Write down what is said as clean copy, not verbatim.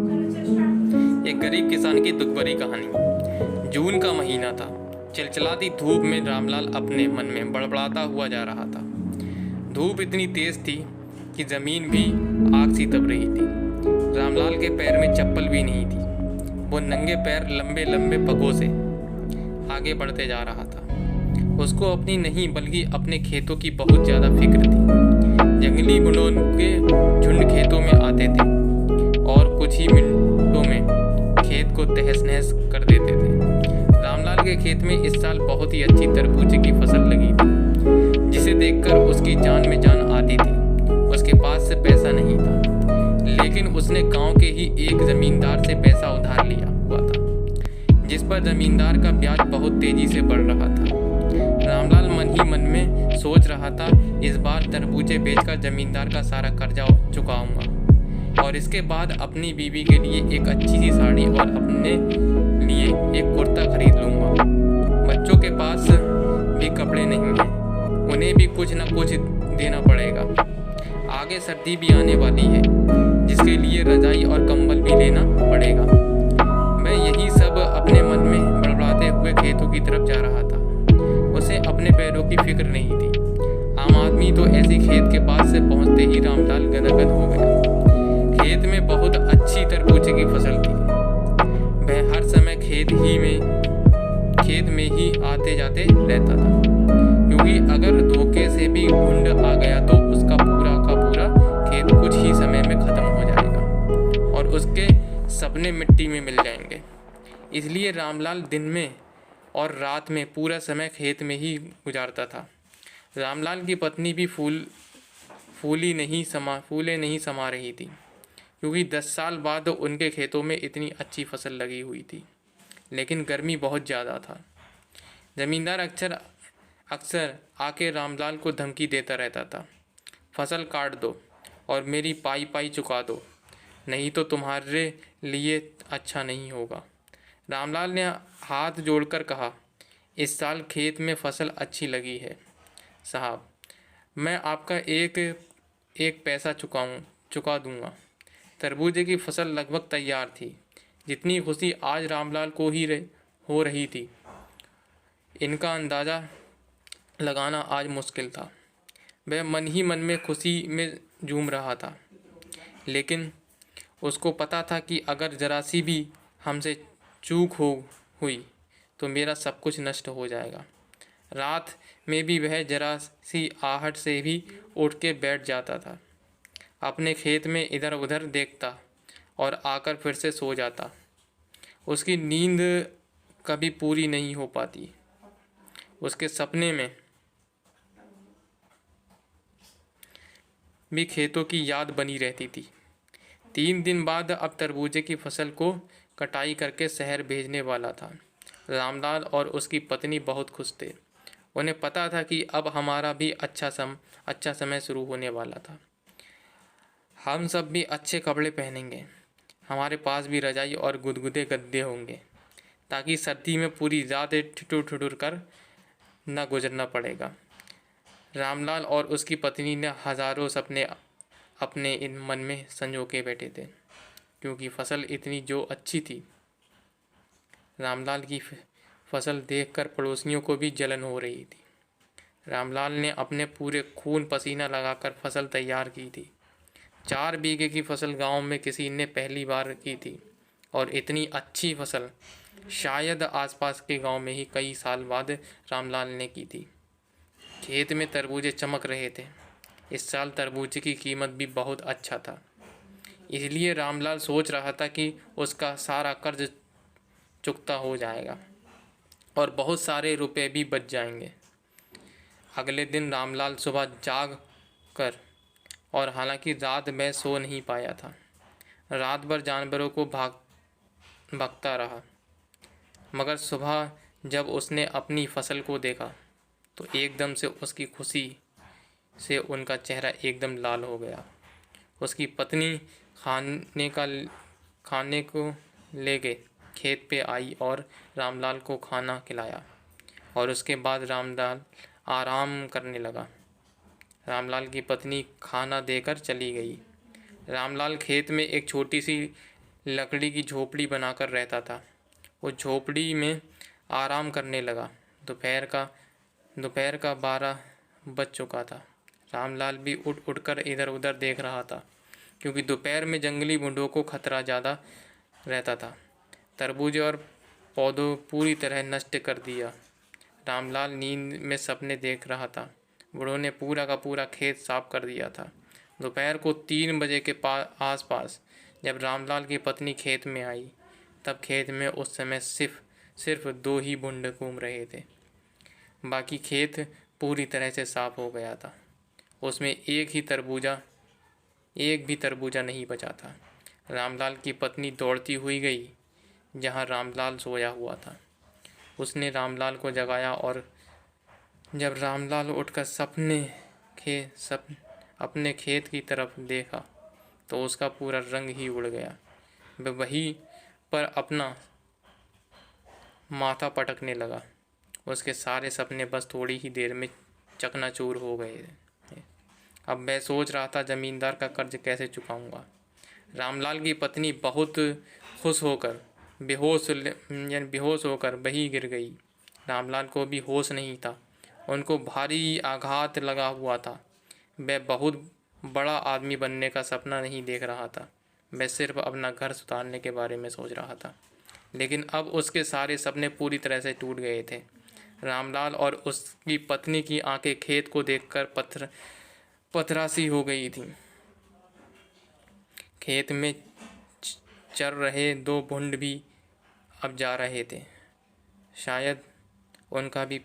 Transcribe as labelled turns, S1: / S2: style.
S1: एक गरीब किसान की दुख भरी कहानी। जून का महीना था। चिलचिलाती धूप में रामलाल अपने मन में बड़बड़ाता हुआ जा रहा था। धूप इतनी तेज थी कि जमीन भी आग सी तप रही थी। रामलाल के पैर में चप्पल भी नहीं थी। वो नंगे पैर लंबे लंबे पगों से आगे बढ़ते जा रहा था। उसको अपनी नहीं बल्कि अपने खेतों की बहुत ज़्यादा फिक्र थी। जंगली बुनों के झुंड खेतों में आते थे और कुछ ही मिनटों में खेत को तहस नहस कर देते थे। रामलाल के खेत में इस साल बहुत ही अच्छी तरबूज की फसल लगी थी, जिसे देखकर उसकी जान में जान आती थी। उसके पास से पैसा नहीं था, लेकिन उसने गांव के ही एक जमींदार से पैसा उधार लिया हुआ था, जिस पर जमींदार का ब्याज बहुत तेजी से बढ़ रहा था। रामलाल मन ही मन में सोच रहा था, इस बार तरबूजे बेचकर जमींदार का सारा कर्जा चुकाऊंगा और इसके बाद अपनी बीवी के लिए एक अच्छी सी साड़ी और अपने लिए एक कुर्ता खरीद लूंगा। बच्चों के पास भी कपड़े नहीं हैं, उन्हें भी कुछ न कुछ देना पड़ेगा। आगे सर्दी भी आने वाली है, जिसके लिए रजाई और कंबल भी लेना पड़ेगा। मैं यही सब अपने मन में बड़बड़ाते हुए खेतों की तरफ जा रहा था। उसे अपने पैरों की फिक्र नहीं थी। आम आदमी तो ऐसी खेत के पास से पहुंचते ही रामलाल गदगद हो गया। खेत में बहुत अच्छी तरबूज की फसल थी। वह हर समय खेत में ही आते जाते रहता था, क्योंकि अगर धोखे से भी घुंड आ गया तो उसका पूरा का पूरा खेत कुछ ही समय में खत्म हो जाएगा और उसके सपने मिट्टी में मिल जाएंगे। इसलिए रामलाल दिन में और रात में पूरा समय खेत में ही गुजारता था। रामलाल की पत्नी भी फूले नहीं समा रही थी, क्योंकि 10 साल बाद उनके खेतों में इतनी अच्छी फसल लगी हुई थी, लेकिन गर्मी बहुत ज़्यादा था। जमींदार अक्सर आके रामलाल को धमकी देता रहता था, फसल काट दो और मेरी पाई पाई चुका दो, नहीं तो तुम्हारे लिए अच्छा नहीं होगा। रामलाल ने हाथ जोड़कर कहा, इस साल खेत में फसल अच्छी लगी है साहब, मैं आपका एक एक पैसा चुका दूंगा। तरबूजे की फसल लगभग तैयार थी। जितनी खुशी आज रामलाल को हो रही थी, इनका अंदाज़ा लगाना आज मुश्किल था। वह मन ही मन में खुशी में झूम रहा था, लेकिन उसको पता था कि अगर जरा सी भी हमसे चूक हुई तो मेरा सब कुछ नष्ट हो जाएगा। रात में भी वह जरा सी आहट से भी उठ के बैठ जाता था, अपने खेत में इधर उधर देखता और आकर फिर से सो जाता। उसकी नींद कभी पूरी नहीं हो पाती। उसके सपने में भी खेतों की याद बनी रहती थी। 3 दिन बाद अब तरबूजे की फसल को कटाई करके शहर भेजने वाला था। रामलाल और उसकी पत्नी बहुत खुश थे। उन्हें पता था कि अब हमारा भी अच्छा समय शुरू होने वाला था। हम सब भी अच्छे कपड़े पहनेंगे, हमारे पास भी रजाई और गुदगुदे गद्दे होंगे, ताकि सर्दी में पूरी रात ठिठुर कर न गुजरना पड़ेगा। रामलाल और उसकी पत्नी ने हजारों सपने अपने इन मन में संजो के बैठे थे, क्योंकि फसल इतनी जो अच्छी थी। रामलाल की फसल देखकर पड़ोसियों को भी जलन हो रही थी। रामलाल ने अपने पूरे खून पसीना लगाकर फसल तैयार की थी। 4 बीघे की फसल गांव में किसी ने पहली बार की थी और इतनी अच्छी फसल शायद आसपास के गांव में ही कई साल बाद रामलाल ने की थी। खेत में तरबूजे चमक रहे थे। इस साल तरबूज की कीमत भी बहुत अच्छा था, इसलिए रामलाल सोच रहा था कि उसका सारा कर्ज चुकता हो जाएगा और बहुत सारे रुपए भी बच जाएंगे। अगले दिन रामलाल सुबह जाग कर, और हालांकि रात में सो नहीं पाया था, रात भर जानवरों को भगता रहा, मगर सुबह जब उसने अपनी फसल को देखा तो एकदम से उसकी खुशी से उनका चेहरा एकदम लाल हो गया। उसकी पत्नी खाने को ले गए खेत पे आई और रामलाल को खाना खिलाया और उसके बाद रामलाल आराम करने लगा। रामलाल की पत्नी खाना देकर चली गई। रामलाल खेत में एक छोटी सी लकड़ी की झोपड़ी बनाकर रहता था। वो झोपड़ी में आराम करने लगा। दोपहर का 12 बज चुका था। रामलाल भी उठ कर इधर उधर देख रहा था, क्योंकि दोपहर में जंगली भुंडों को खतरा ज़्यादा रहता था। तरबूज और पौधों पूरी तरह नष्ट कर दिया। रामलाल नींद में सपने देख रहा था। बुढ़ों ने पूरा का पूरा खेत साफ कर दिया था। दोपहर को 3 बजे के आसपास जब रामलाल की पत्नी खेत में आई, तब खेत में उस समय सिर्फ 2 ही भुंड घूम रहे थे। बाकी खेत पूरी तरह से साफ हो गया था। उसमें एक भी तरबूजा नहीं बचा था। रामलाल की पत्नी दौड़ती हुई गई जहाँ रामलाल सोया हुआ था। उसने रामलाल को जगाया और जब रामलाल उठकर अपने खेत की तरफ देखा तो उसका पूरा रंग ही उड़ गया। वह वहीं पर अपना माथा पटकने लगा। उसके सारे सपने बस थोड़ी ही देर में चकनाचूर हो गए। अब मैं सोच रहा था जमींदार का कर्ज कैसे चुकाऊंगा। रामलाल की पत्नी बहुत खुश होकर बेहोश होकर वहीं गिर गई। रामलाल को भी होश नहीं था। उनको भारी आघात लगा हुआ था। वह बहुत बड़ा आदमी बनने का सपना नहीं देख रहा था। वह सिर्फ अपना घर सुधारने के बारे में सोच रहा था। लेकिन अब उसके सारे सपने पूरी तरह से टूट गए थे। रामलाल और उसकी पत्नी की आंखें खेत को देखकर पथरासी हो गई थीं। खेत में चर रहे 2 भुंड भी अब जा रहे थे। शायद उनका भी